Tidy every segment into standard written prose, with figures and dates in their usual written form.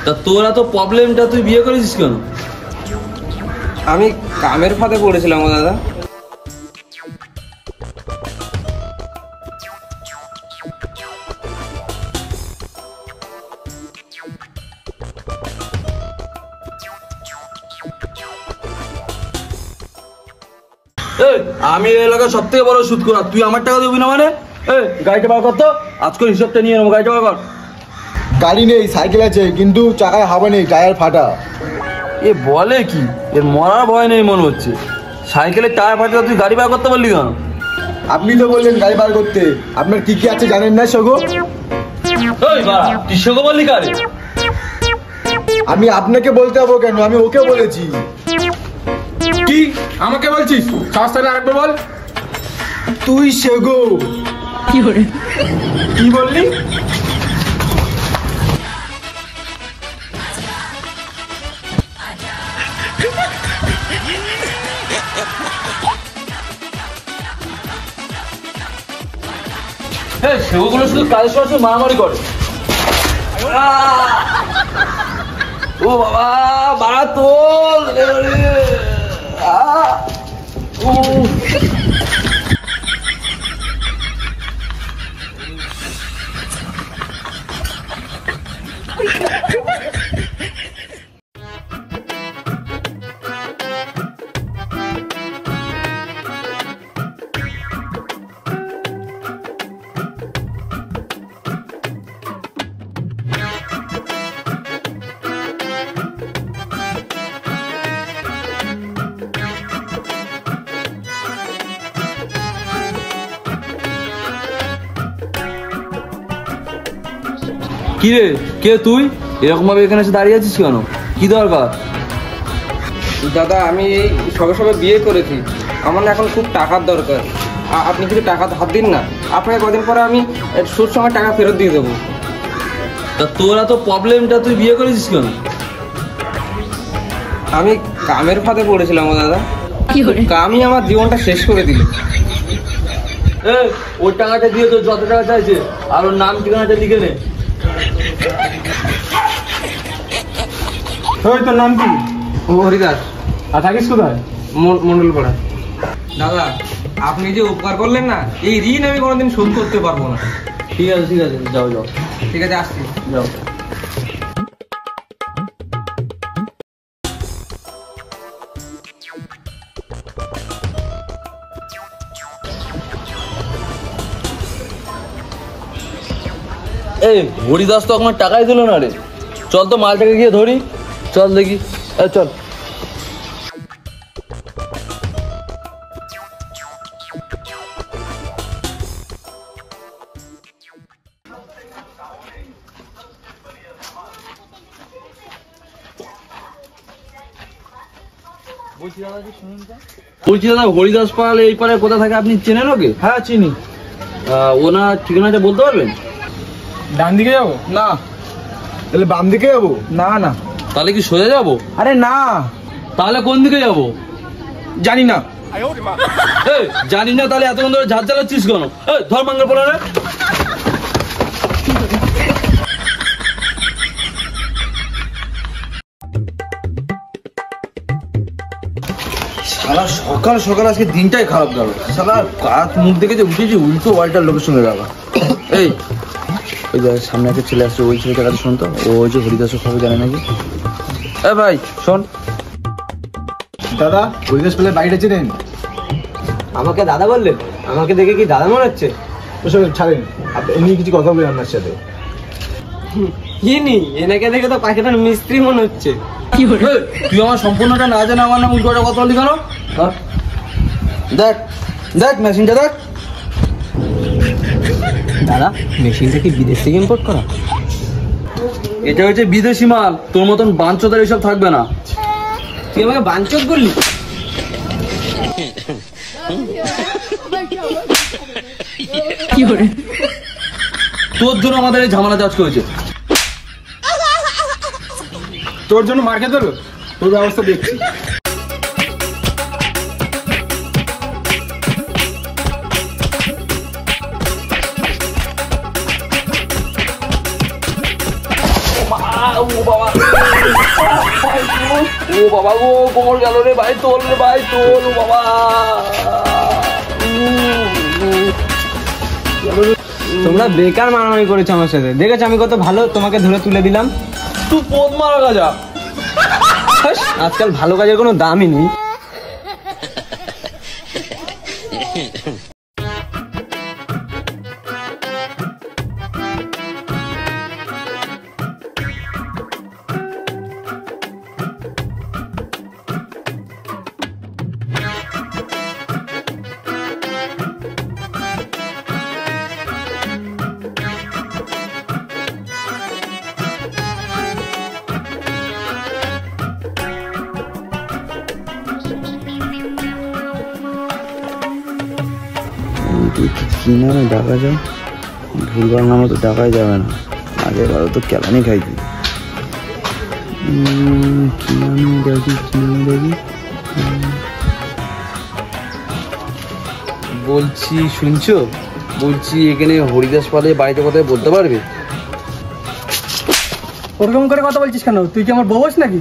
তা তোরা তো প্রবলেমটা তুই বিয়ে করেছিস কেন? আমি কামের ফাঁদে পড়েছিলাম দাদা। আমি এই এলাকার সব থেকে বড় সুদ করা, তুই আমার টাকা দিবি না মানে? গাড়িটা বার কর তো, আজকে হিসাবটা নিয়ে নেবো। গাড়িটা বার কর। গাড়ি নেই, সাইকেল আছে, কিন্তু চাকায় হাওয়া নেই, টায়ার ফাটা। এ বলে কি? এর মরার ভয় নেই মনে হচ্ছে। সাইকেলের টায়ার ফাটা, তুই গাড়ি বার করতে পারলি কেন? আপনি তো বললেন গাড়ি বার করতে, আপনার কি কি আছে জানেন না সগো? তুই সগো বললি কারে? আমি আপনাকে বলতে হবো কেন, আমি ওকে বলেছি। কি আমাকে বলছিস? সাহস থাকলে আরেকবার বল। তুই সেগো। কি বললি? সেগুলো শুধু কাজের সময় মারামারি করে। ও বাবা, বাড়া তোল। কি রে, কে তুই? এরকম ভাবে এখানে এসে দাঁড়িয়ে আছিস কেন? কি দরকার? দাদা আমি এই সবে সবে বিয়ে করেছি, আমার না এখন খুব টাকার দরকার। আপনি কিছু টাকা হাত দিন না, আপনাকে কদিন পরে আমি সুদ সময় টাকা ফেরত দিয়ে দেবো। তা তোরা তো প্রবলেমটা তুই বিয়ে করেছিস কেন? আমি কামের ফাঁদে পড়েছিলাম দাদা। কামই আমার জীবনটা শেষ করে দিল। ওই টাকাটা দিয়ে তো যত টাকা চাইছে আর ওর নাম ঠিকানাটা লিখে নে। তোর নাম কি? হরিদাস। আর থাকিস কোথায়? মন্ডলপাড়া। দাদা আপনি যে উপকার করলেন না, এই ঋণ আমি কোনোদিন শোধ করতে পারবো না। ঠিক আছে ঠিক আছে, যাও যাও। ঠিক আছে, আসছি। যাও। এই হরিদাস তো আমার টাকাই দিল না রে। চল তো মালটাকে গিয়ে ধরি, চল দেখি। চল। বলছি দাদা, হরিদাস পাল এই পারে কোথা থাকে, আপনি চেনেন ওকে? হ্যাঁ চিনি। ওনার ঠিকানাটা বলতে পারবেন? ডান দিকে যাবো? না। তাহলে বাম দিকে যাবো? না না। তাহলে কি সোজা যাবো? আরে না। তাহলে কোন দিকে যাবো? জানি না। জানি না তাহলে এতক্ষণ ধরে ঝাঁজ চালাচ্ছিস কেন? ধর মাঙ্গল পড়া রে। সারা সকাল সকাল আজকে দিনটাই খারাপ গেল। সারা কাত মুখ দেখে যে উঠেছি উল্টো পাল্টার লোকের সঙ্গে গেল। এই ওই যে সামনে একটা ছেলে আসছে, ওই ছেলেটার কাছে শোন তো, ও ওই যে হরিদাসের খবর জানে নাকি? ভাই শোন। দাদা, হরিদাস পালের বাড়িটা চেনেন? আমাকে দাদা বললেন? আমাকে দেখে কি দাদা মনে হচ্ছে? ওসব ছাড়েন, এমনি কিছু কথা বলি আপনার সাথে। ইনি এনাকে দেখে তো পাখিটার মিস্ত্রি মনে হচ্ছে। তুই আমার সম্পূর্ণটা না জানে আমার নাম উল্টোটা কথা বলি কেন? দেখ দেখ মেশিনটা দেখ। দাদা মেশিনটা কি বিদেশ থেকে ইম্পোর্ট করা? এটা হচ্ছে বিদেশি মাল, তোর মতন বাঞ্চোদার এসব থাকবে না। তুই আমাকে বাঞ্চক বললি? তোর জন্য আমাদের এই ঝামেলাটা আজকে হয়েছে। তোর জন্য মার খেতে হলো, তোর ব্যবস্থা দেখছি। ও বাবা ও বাবা গো কোমর গেল রে ভাই, তোল রে ভাই তোল, ও বাবা। তোমরা বেকার মারামারি করেছো আমার সাথে, দেখেছো আমি কত ভালো তোমাকে ধরে তুলে দিলাম। তুই পদ মারা গাজা। আজকাল ভালো কাজের কোনো দামই নেই। কি নামে ডাকা যায়? ভুলবার নামে তো ডাকাই যাবে না, আগের বারও তো কেলানি খাইছি। কি নামে ডাকি, কি নামে ডাকি? বলছি শুনছো, বলছি এখানে হরিদাস পালের বাড়িতে কোথায় বলতে পারবে? ওরকম করে কথা বলছিস কেন? তুই কি আমার বউস নাকি?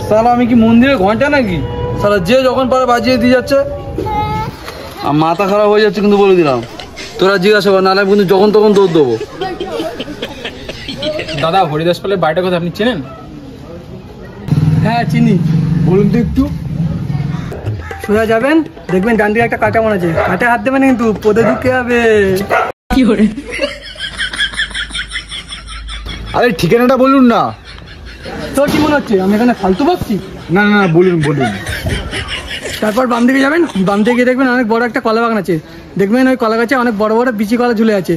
সালা আমি কি মন্দিরে ঘন্টা নাকি? সালা যে যখন পারে বাজিয়ে দিয়ে যাচ্ছে, আর মাথা খারাপ হয়ে যাচ্ছে কিন্তু বলে দিলাম। তোরা জিজ্ঞাসা কর, নাহলে আমি কিন্তু যখন তখন দৌড় দেবো। দাদা হরিদাস পালের বাড়িটা কথা আপনি চেনেন? হ্যাঁ চিনি। বলুন তো একটু। সোজা যাবেন, দেখবেন ডান দিকে একটা কাঁটা মনে আছে, কাঁটা হাত দেবেন কিন্তু পদে ঢুকে যাবে। আরে ঠিকানাটা বলুন না। তোর কি মনে হচ্ছে আমি এখানে ফালতু বকছি? না না না, বলুন বলুন। তারপর বাম দিকে যাবেন, বাম দিকে গিয়ে দেখবেন অনেক বড় একটা কলা বাগান আছে। দেখবেন ওই কলা গাছে অনেক বড় বড় বিচি কলা ঝুলে আছে।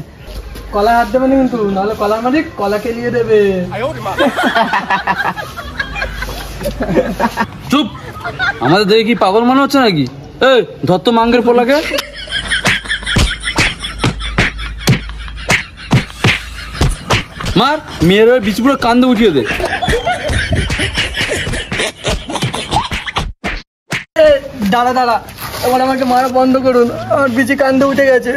কলা হাত দেবেন কিন্তু, নাহলে কলার মালিক কলা কেলিয়ে দেবে। চুপ, আমাদের দেখে কি পাগল মনে হচ্ছে নাকি? এই ধর তো মাঙ্গের পোলাকে। মার, মেয়ের ওই বিচি পুরো কান্দে উঠিয়ে দে। দাঁড়া দাঁড়া, এবার আমাকে মারা বন্ধ করুন, আমার বিচি কান্দে উঠে গেছে।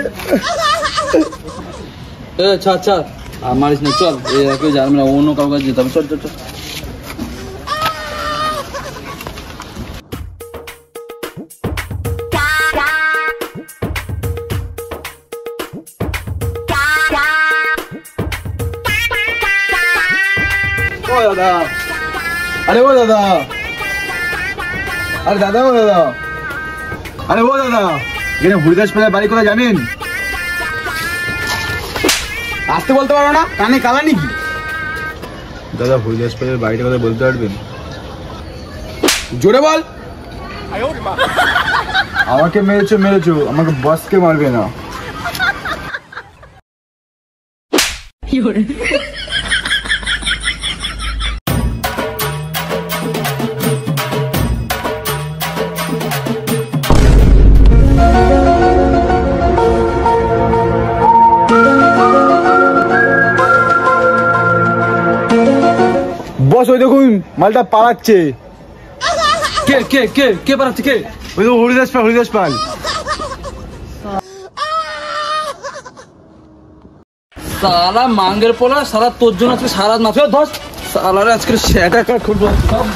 ছাড় ছাড়, আর মারিস না, চল। কেউ জানবে না, অন্য কারো কাছে যেতে হবে, চল চল চল। ও দাদা, আরে ও দাদা, আরে দাদা ও দাদা, আরে ও দাদা, এখানে হরিদাস পালের বাড়ি কোথায় জানেন? আসতে বলতে পারো না, কানে কালা নাকি? দাদা হরিদাস পালের বাড়িটা কোথায় বলতে পারবেন? জোরে বল। আমাকে মেরেছো মেরেছো, আমাকে বসকে মারবে না। বস ওই দেখুন মালটা পালাচ্ছে। কে কে কে কে পালাচ্ছে? কে? ওই তো হরিদাস পাল, হরিদাস পাল। সালা মাঙ্গের পোলা, সালা তোর জন্য আজকে সারা রাত মাফিয়া ধস। সালারে আজকে সেটা কার খুলবো সব।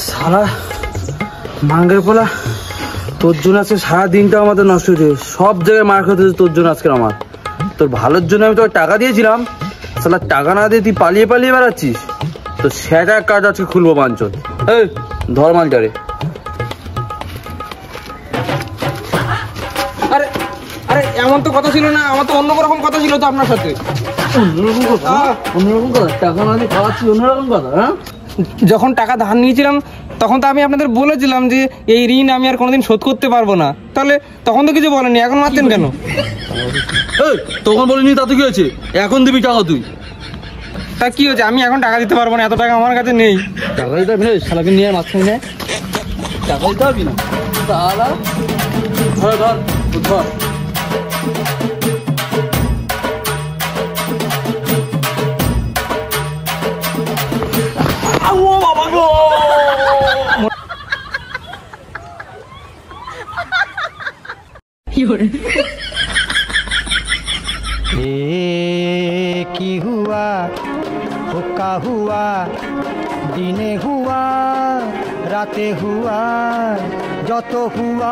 সালা মাঙ্গের পোলা, তোর জন্য আজকে সারা দিনটা আমাদের নষ্ট হয়েছে, সব জায়গায় মার খেতে হয়েছে তোর জন্য আজকে আমার। তোর ভালোর জন্য আমি তোকে টাকা দিয়েছিলাম, সালা টাকা না দিয়ে তুই পালিয়ে পালিয়ে বেড়াচ্ছিস। তো সেটা কাজ আজকে খুলবো বাঞ্চল। এই ধর মালটারে। আরে আরে এমন তো কথা ছিল না, আমার তো অন্যরকম কথা ছিল তো আপনার সাথে। অন্যরকম কথা? অন্যরকম কথা? টাকা না দিয়ে খাওয়াচ্ছি অন্যরকম কথা? হ্যাঁ, যখন টাকা ধার নিয়েছিলাম তখন তো আমি আপনাদের বলেছিলাম যে এই ঋণ আমি আর কোনোদিন শোধ করতে পারবো না, তাহলে তখন তো কিছু বলেনি, এখন মারতেন কেন? এই তখন বলিনি, তাতে কি হয়েছে? এখন দিবি টাকা তুই। তা কি হয়েছে? আমি এখন টাকা দিতে পারবো না, এত টাকা আমার কাছে নেই। টাকা দিতে শালাকে নিয়ে মাঝখানে নেয়। টাকা দিতে পারবি না তাহলে ধর ধর ধর ये की हुआ हुक्का हुआ दिने हुआ राते हुआ যত हुआ